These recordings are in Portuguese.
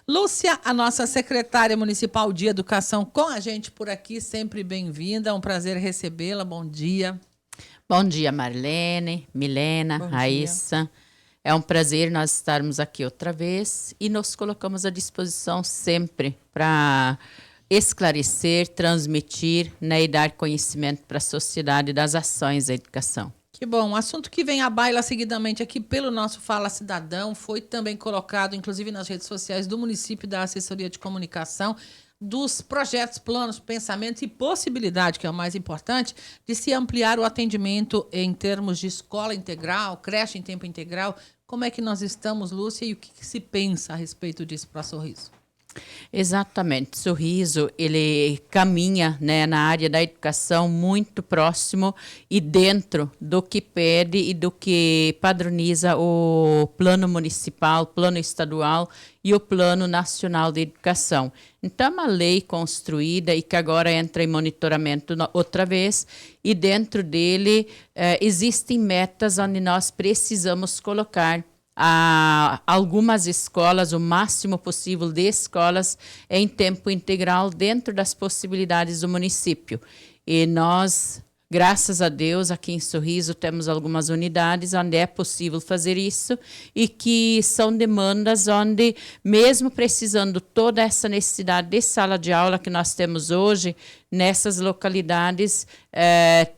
Lúcia, a nossa secretária municipal de educação, com a gente por aqui, sempre bem-vinda. É um prazer recebê-la. Bom dia. Bom dia, Marlene, Milena, Raíssa. É um prazer nós estarmos aqui outra vez e nos colocamos à disposição sempre para esclarecer, transmitir, né, e dar conhecimento para a sociedade das ações da educação. Que bom. Um assunto que vem à baila seguidamente aqui pelo nosso Fala Cidadão, foi também colocado, inclusive nas redes sociais do município, da Assessoria de Comunicação, dos projetos, planos, pensamentos e possibilidade, que é o mais importante, de se ampliar o atendimento em termos de escola integral, creche em tempo integral. Como é que nós estamos, Lúcia, e o que se pensa a respeito disso para Sorriso? Exatamente. Sorriso, ele caminha, né, na área da educação muito próximo e dentro do que pede e do que padroniza o plano municipal, plano estadual e o plano nacional de educação. Então, é uma lei construída e que agora entra em monitoramento outra vez, e dentro dele existem metas onde nós precisamos colocar algumas escolas, o máximo possível de escolas em tempo integral dentro das possibilidades do município. E nós, graças a Deus, aqui em Sorriso temos algumas unidades onde é possível fazer isso e que são demandas onde, mesmo precisando toda essa necessidade de sala de aula que nós temos hoje, nessas localidades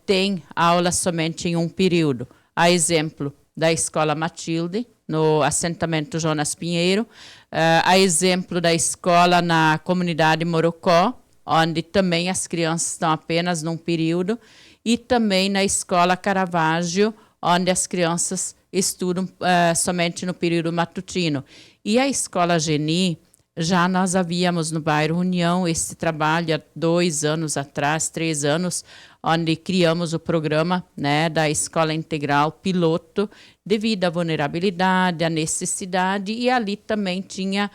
tem aula somente em um período. A exemplo da Escola Matilde, no assentamento Jonas Pinheiro, a exemplo da escola na comunidade Morocó, onde também as crianças estão apenas num período, e também na escola Caravaggio, onde as crianças estudam somente no período matutino. E a escola Geni, já nós havíamos no bairro União esse trabalho há 2 anos atrás, 3 anos, onde criamos o programa, né, da escola integral piloto, devido à vulnerabilidade, à necessidade, e ali também tinha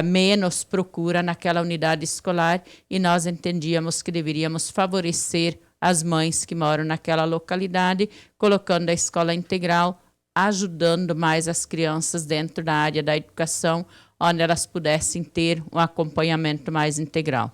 menos procura naquela unidade escolar, e nós entendíamos que deveríamos favorecer as mães que moram naquela localidade, colocando a escola integral, ajudando mais as crianças dentro da área da educação, onde elas pudessem ter um acompanhamento mais integral.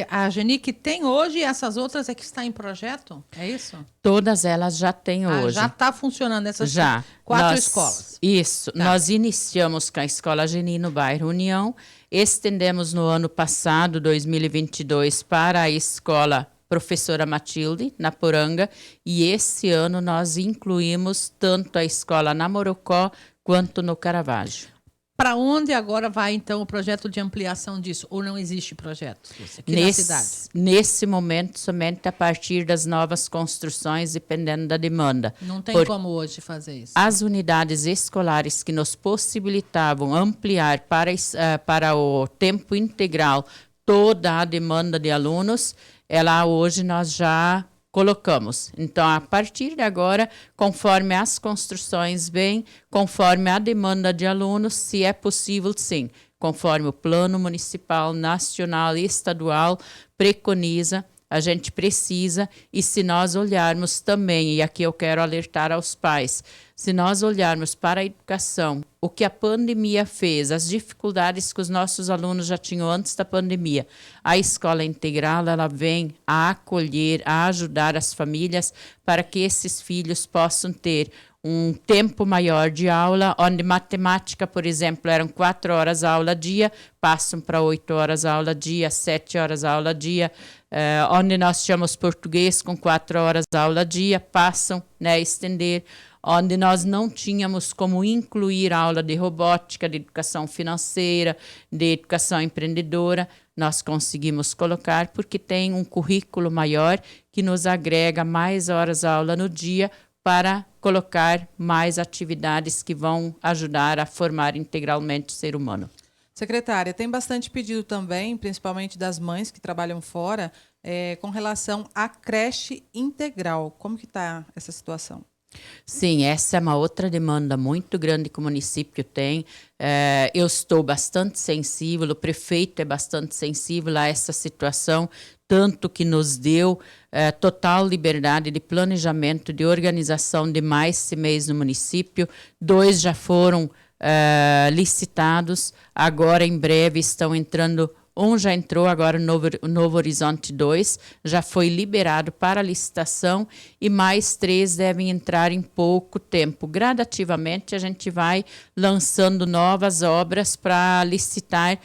A Geni que tem hoje, e essas outras é que está em projeto? É isso? Todas elas já têm hoje. Já está funcionando essas já. 4 escolas? Isso. Tá. Nós iniciamos com a Escola Geni no bairro União, estendemos no ano passado, 2022, para a escola Professora Matilde, na Poranga, e esse ano nós incluímos tanto a escola na Morocó quanto no Caravaggio. Para onde agora vai, então, o projeto de ampliação disso? Ou não existe projeto aqui na cidade? Nesse momento, somente a partir das novas construções, dependendo da demanda. Não tem como hoje fazer isso? As unidades escolares que nos possibilitavam ampliar para o tempo integral toda a demanda de alunos, hoje nós já colocamos. Então, a partir de agora, conforme as construções vêm, conforme a demanda de alunos, se é possível, sim, conforme o plano municipal, nacional e estadual preconiza, a gente precisa, e se nós olharmos também, e aqui eu quero alertar aos pais, se nós olharmos para a educação, o que a pandemia fez, as dificuldades que os nossos alunos já tinham antes da pandemia, a escola integral, ela vem a acolher, a ajudar as famílias para que esses filhos possam ter um tempo maior de aula, onde matemática, por exemplo, eram 4 horas aula dia, passam para 8 horas aula dia, 7 horas aula dia, onde nós tínhamos português com 4 horas aula dia, passam, né, estender, onde nós não tínhamos como incluir aula de robótica, de educação financeira, de educação empreendedora, nós conseguimos colocar porque tem um currículo maior que nos agrega mais horas aula no dia para colocar mais atividades que vão ajudar a formar integralmente o ser humano. Secretária, tem bastante pedido também, principalmente das mães que trabalham fora, com relação à creche integral. Como que está essa situação? Sim, essa é uma outra demanda muito grande que o município tem. Eu estou bastante sensível, o prefeito é bastante sensível a essa situação, tanto que nos deu total liberdade de planejamento, de organização de mais CMEs no município. 2 já foram licitados. Agora, em breve, estão entrando. Um já entrou, agora o Novo Horizonte 2 já foi liberado para licitação e mais 3 devem entrar em pouco tempo. Gradativamente, a gente vai lançando novas obras para licitar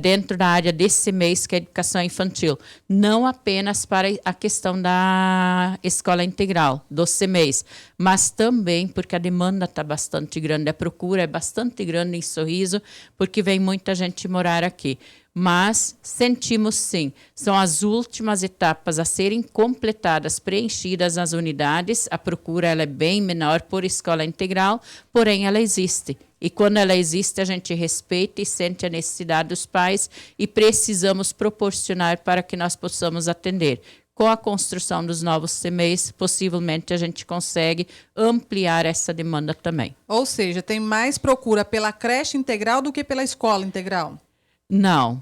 dentro da área desse mês, que é a educação infantil. Não apenas para a questão da escola integral, do CMEIs, mas também porque a demanda está bastante grande, a procura é bastante grande em Sorriso, porque vem muita gente morar aqui. Mas sentimos sim, são as últimas etapas a serem completadas, preenchidas as unidades. A procura ela é bem menor por escola integral, porém ela existe. E quando ela existe, a gente respeita e sente a necessidade dos pais e precisamos proporcionar para que nós possamos atender. Com a construção dos novos CMEs, possivelmente a gente consegue ampliar essa demanda também. Ou seja, tem mais procura pela creche integral do que pela escola integral? Não.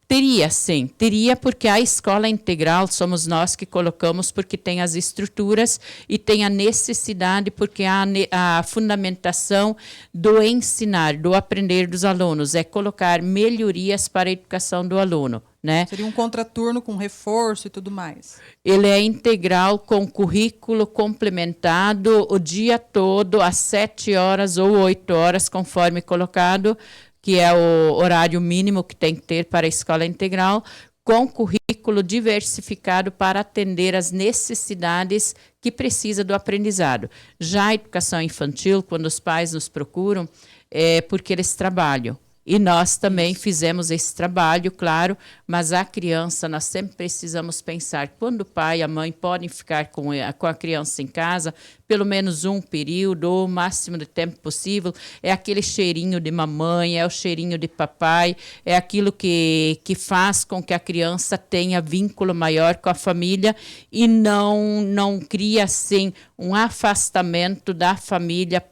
Teria, sim. Teria, porque a escola integral somos nós que colocamos, porque tem as estruturas e tem a necessidade, porque a fundamentação do ensinar, do aprender dos alunos, é colocar melhorias para a educação do aluno. Né? Seria um contraturno com reforço e tudo mais. Ele é integral com currículo complementado o dia todo, às 7 horas ou 8 horas, conforme colocado, que é o horário mínimo que tem que ter para a escola integral, com currículo diversificado para atender às necessidades que precisa do aprendizado. Já a educação infantil, quando os pais nos procuram, é porque eles trabalham. E nós também fizemos esse trabalho, claro, mas a criança, nós sempre precisamos pensar, quando o pai e a mãe podem ficar com a criança em casa, pelo menos um período, ou o máximo de tempo possível, é aquele cheirinho de mamãe, é o cheirinho de papai, é aquilo que faz com que a criança tenha vínculo maior com a família e não cria, assim, um afastamento da família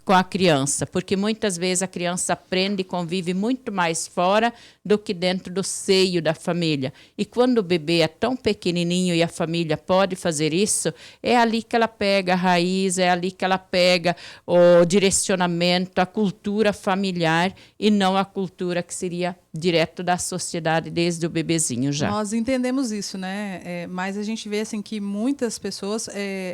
com a criança, porque muitas vezes a criança aprende e convive muito mais fora do que dentro do seio da família. E quando o bebê é tão pequenininho e a família pode fazer isso, é ali que ela pega a raiz, é ali que ela pega o direcionamento, a cultura familiar e não a cultura que seria direto da sociedade desde o bebezinho já. Nós entendemos isso, né? Mas a gente vê assim que muitas pessoas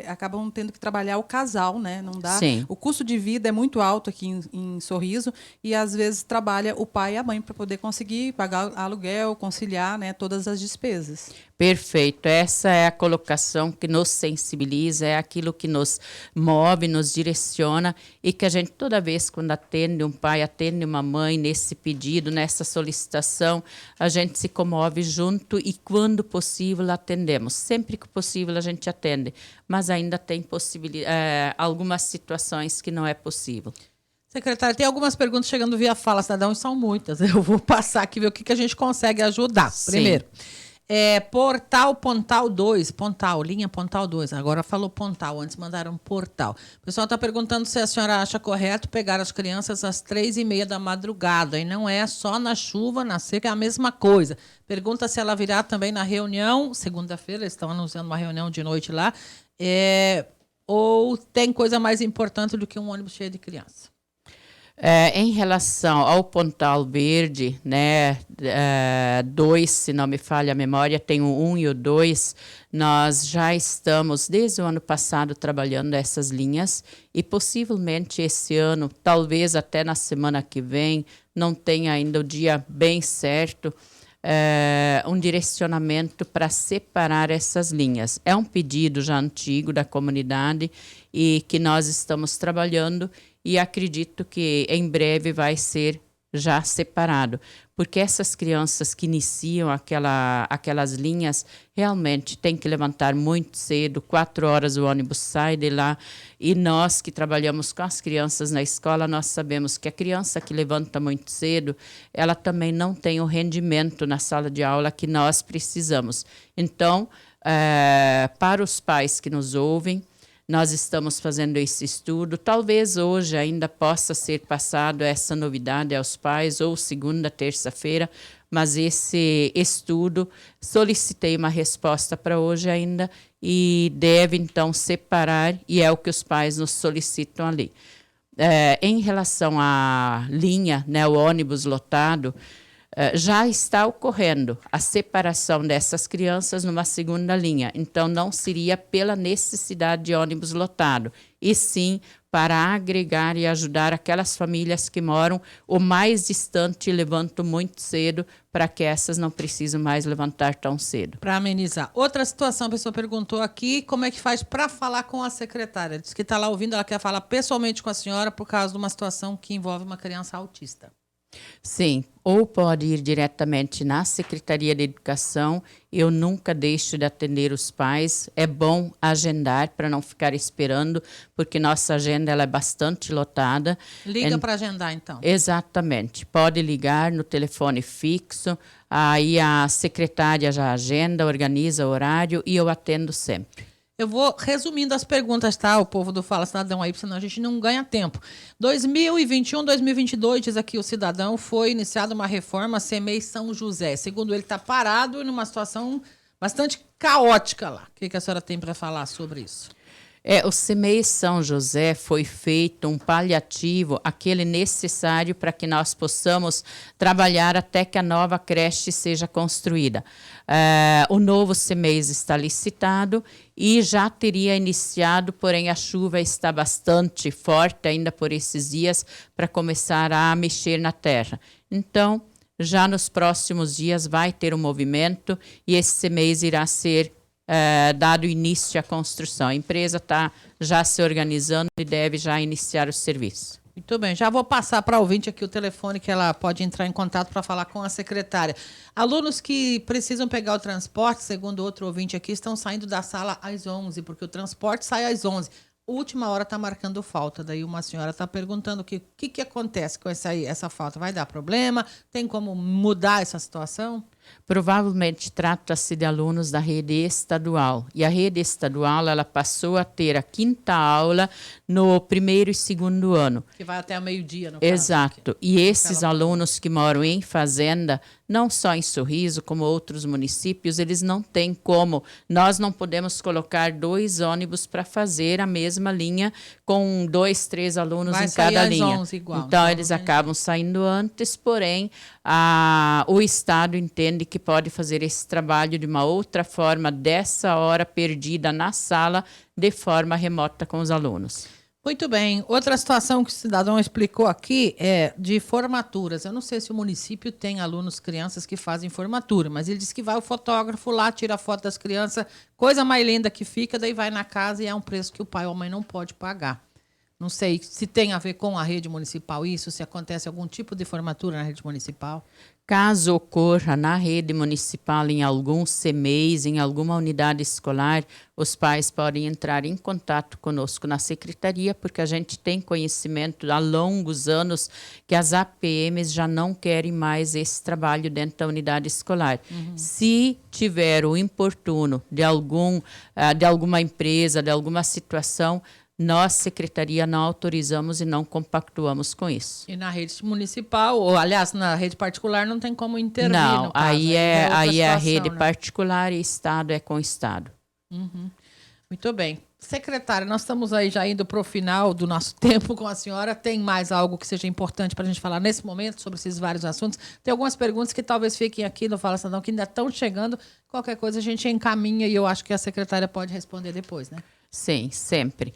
acabam tendo que trabalhar o casal, né? Não dá. Sim. O custo de vida é muito alto aqui em Sorriso e às vezes trabalha o pai e a mãe para poder conseguir pagar aluguel, conciliar, né, todas as despesas. Perfeito. Essa é a colocação que nos sensibiliza, é aquilo que nos move, nos direciona e que a gente toda vez quando atende um pai, atende uma mãe nesse pedido, nessa solicitação, a gente se comove junto e quando possível atendemos. Sempre que possível a gente atende, mas ainda tem algumas situações que não é possível. Secretária, tem algumas perguntas chegando via Fala Cidadão e são muitas. Eu vou passar aqui e ver o que a gente consegue ajudar. Sim. Primeiro, Portal Pontal 2, Pontal, linha Pontal 2. Agora falou Pontal, antes mandaram Portal. O pessoal está perguntando se a senhora acha correto pegar as crianças às 3h30 da madrugada. E não é só na chuva, na seca, é a mesma coisa. Pergunta se ela virá também na reunião, segunda-feira, eles estão anunciando uma reunião de noite lá, ou tem coisa mais importante do que um ônibus cheio de criança? Em relação ao Pontal Verde, né, 2, se não me falha a memória, tem o 1 e o 2, nós já estamos, desde o ano passado, trabalhando essas linhas e possivelmente esse ano, talvez até na semana que vem, não tenha ainda o dia bem certo, um direcionamento para separar essas linhas. É um pedido já antigo da comunidade e que nós estamos trabalhando e acredito que em breve vai ser já separado, porque essas crianças que iniciam aquelas linhas realmente têm que levantar muito cedo, 4 horas o ônibus sai de lá, e nós que trabalhamos com as crianças na escola, nós sabemos que a criança que levanta muito cedo, ela também não tem o rendimento na sala de aula que nós precisamos. Então, para os pais que nos ouvem, nós estamos fazendo esse estudo. Talvez hoje ainda possa ser passado essa novidade aos pais, ou segunda, terça-feira, mas esse estudo, solicitei uma resposta para hoje ainda e deve, então, separar, e é o que os pais nos solicitam ali. Em relação à linha, né, o ônibus lotado, já está ocorrendo a separação dessas crianças numa segunda linha. Então, não seria pela necessidade de ônibus lotado, e sim para agregar e ajudar aquelas famílias que moram o mais distante e levantam muito cedo, para que essas não precisem mais levantar tão cedo. Para amenizar. Outra situação, a pessoa perguntou aqui, como é que faz para falar com a secretária? Diz que está lá ouvindo, ela quer falar pessoalmente com a senhora por causa de uma situação que envolve uma criança autista. Sim, ou pode ir diretamente na Secretaria de Educação. Eu nunca deixo de atender os pais. É bom agendar para não ficar esperando, porque nossa agenda ela é bastante lotada. Liga para agendar, então. Exatamente. Pode ligar no telefone fixo, aí a secretária já agenda, organiza o horário e eu atendo sempre. Eu vou resumindo as perguntas, tá? O povo do Fala Cidadão aí, senão a gente não ganha tempo. 2021, 2022, diz aqui o cidadão, foi iniciada uma reforma CEMEI São José. Segundo ele, está parado numa situação bastante caótica lá. O que a senhora tem para falar sobre isso? O CEMEI São José foi feito um paliativo, aquele necessário para que nós possamos trabalhar até que a nova creche seja construída. O novo CEMEI está licitado e já teria iniciado, porém a chuva está bastante forte ainda por esses dias para começar a mexer na terra. Então, já nos próximos dias vai ter um movimento e esse CEMEI irá ser dado início à construção. A empresa está já se organizando e deve já iniciar o serviço. Muito bem, já vou passar para a ouvinte aqui o telefone que ela pode entrar em contato para falar com a secretária. Alunos que precisam pegar o transporte, segundo outro ouvinte aqui, estão saindo da sala às 11, porque o transporte sai às 11. Última hora está marcando falta. Daí uma senhora está perguntando o que acontece com essa falta. Vai dar problema? Tem como mudar essa situação? Provavelmente trata-se de alunos da rede estadual. E a rede estadual ela passou a ter a 5ª aula no 1º e 2º ano. Que vai até o meio-dia, no Exato. caso. E esses alunos que moram em fazenda, não só em Sorriso, como outros municípios, eles não têm como. Nós não podemos colocar 2 ônibus para fazer a mesma linha com 2, 3 alunos vai em cada linha. 11 igual, então, eles acabam saindo antes, porém, o Estado entende que pode fazer esse trabalho de uma outra forma, dessa hora perdida na sala, de forma remota com os alunos. Muito bem. Outra situação que o cidadão explicou aqui é de formaturas. Eu não sei se o município tem alunos, crianças que fazem formatura, mas ele disse que vai o fotógrafo lá, tira a foto das crianças, coisa mais linda que fica, daí vai na casa e é um preço que o pai ou a mãe não pode pagar. Não sei se tem a ver com a rede municipal isso, se acontece algum tipo de formatura na rede municipal. Caso ocorra na rede municipal, em algum CEMEIs, em alguma unidade escolar, os pais podem entrar em contato conosco na secretaria, porque a gente tem conhecimento há longos anos que as APMs já não querem mais esse trabalho dentro da unidade escolar. Se tiver o importuno de alguma empresa, de alguma situação, nós, secretaria, não autorizamos e não compactuamos com isso. E na rede municipal, ou aliás, na rede particular, não tem como intervir, não, no caso. aí é situação, a rede né? particular e Estado é com o Estado. Muito bem. Secretária, nós estamos aí já indo para o final do nosso tempo com a senhora. Tem mais algo que seja importante para a gente falar nesse momento sobre esses vários assuntos? Tem algumas perguntas que talvez fiquem aqui no Fala Cidadão que ainda estão chegando. Qualquer coisa a gente encaminha e eu acho que a secretária pode responder depois, né? Sim, sempre.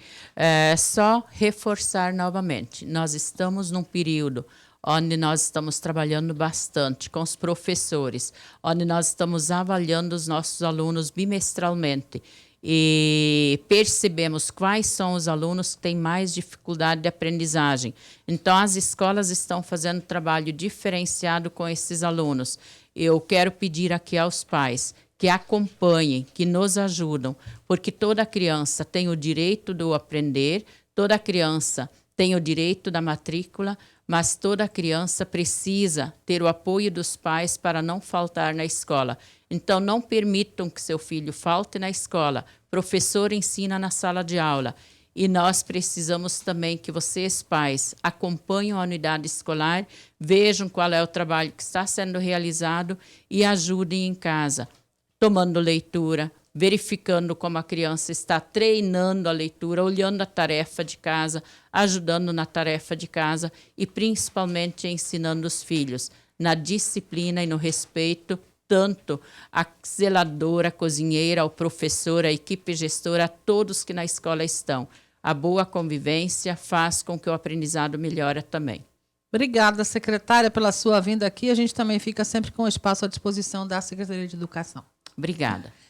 Só reforçar novamente, nós estamos num período onde nós estamos trabalhando bastante com os professores, onde nós estamos avaliando os nossos alunos bimestralmente e percebemos quais são os alunos que têm mais dificuldade de aprendizagem. Então, as escolas estão fazendo trabalho diferenciado com esses alunos. Eu quero pedir aqui aos pais que acompanhem, que nos ajudam, porque toda criança tem o direito do aprender, toda criança tem o direito da matrícula, mas toda criança precisa ter o apoio dos pais para não faltar na escola. Então, não permitam que seu filho falte na escola. Professor ensina na sala de aula. E nós precisamos também que vocês, pais, acompanhem a unidade escolar, vejam qual é o trabalho que está sendo realizado e ajudem em casa, tomando leitura, verificando como a criança está treinando a leitura, olhando a tarefa de casa, ajudando na tarefa de casa e principalmente ensinando os filhos na disciplina e no respeito, tanto a zeladora, a cozinheira, ao professor, a equipe gestora, a todos que na escola estão. A boa convivência faz com que o aprendizado melhore também. Obrigada, secretária, pela sua vinda aqui. A gente também fica sempre com o espaço à disposição da Secretaria de Educação. Obrigada.